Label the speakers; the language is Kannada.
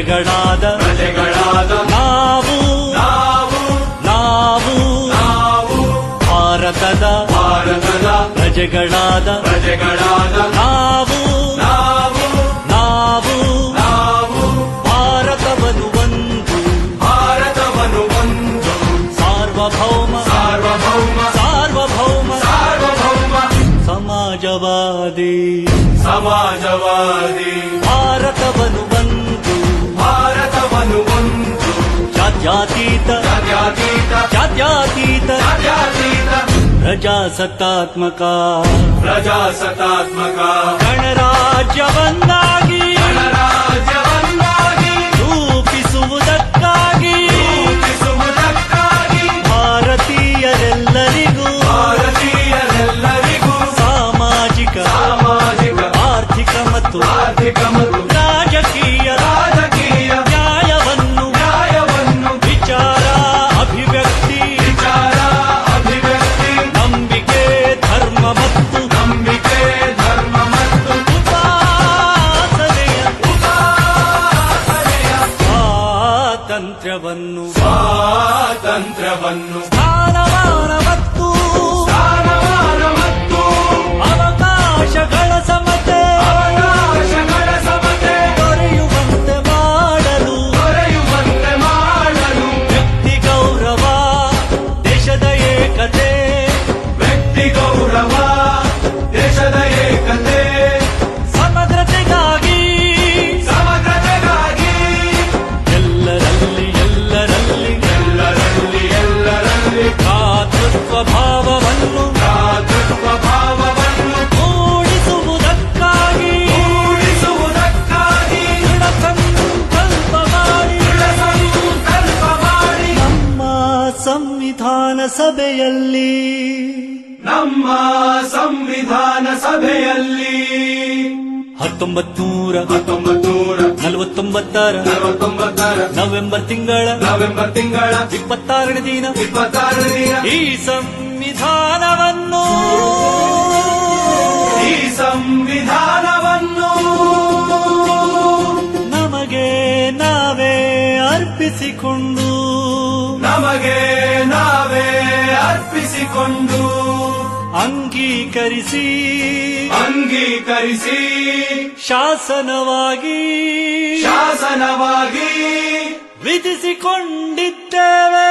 Speaker 1: ಪ್ರಜೆಗಳಾದ ನಾವು ಭಾರತದ ಪ್ರಜೆಗಳಾದ ನಾವು ಭಾರತವನ್ನು ಒಂದು ಸಾರ್ವಭೌಮ ಸಮಾಜವಾದಿ ಭಾರತವನ್ನು ಒಂದು ಜಾತ್ಯತೀತ ಪ್ರಜಾಸತ್ತಾತ್ಮಕ ಗಣರಾಜ್ಯವನ್ನಾಗಿ ರೂಪಿಸುವುದಕ್ಕಾಗಿ ಭಾರತೀಯರೆಲ್ಲರಿಗೂ ಸಾಮಾಜಿಕ ಆರ್ಥಿಕ ಮತ್ತು ರಾಜಕೀಯ ನ್ಯಾಯವನ್ನು ವಿಚಾರ ಅಭಿವ್ಯಕ್ತಿ ನಂಬಿಕೆ ಧರ್ಮ ಮತ್ತು ಉಪಾಸನೆಯ ಸ್ವಾತಂತ್ರ್ಯವನ್ನು ಸ್ಥಾನಮಾನ ಮತ್ತು ಅವಕಾಶಗಳ ಸಮತೆ ದೊರೆಯುವಂತೆ ಮಾಡಲು ವ್ಯಕ್ತಿ ಗೌರವ ದೇಶದ ಏಕತೆ ಸಮಗ್ರತೆಗಾಗಿ ಎಲ್ಲರಲ್ಲಿ ಭ್ರಾತೃತ್ವ ಭಾವವನ್ನು ಮೂಡಿಸುವುದಕ್ಕಾಗಿ ದೃಢ ಸಂಕಲ್ಪ ಮಾಡಿ ನಮ್ಮ ಸಂವಿಧಾನ ಸಭೆಯಲ್ಲಿ 1949 ನವೆಂಬರ್ ತಿಂಗಳ 26ನೇ ದಿನ ಈ ಸಂವಿಧಾನವನ್ನು ನಮಗೆ ನಾವೇ ಅರ್ಪಿಸಿಕೊಂಡು ಅಂಗೀಕರಿಸಿ ಶಾಸನವಾಗಿ ವಿಧಿಸಿಕೊಂಡಿದ್ದೇವೆ.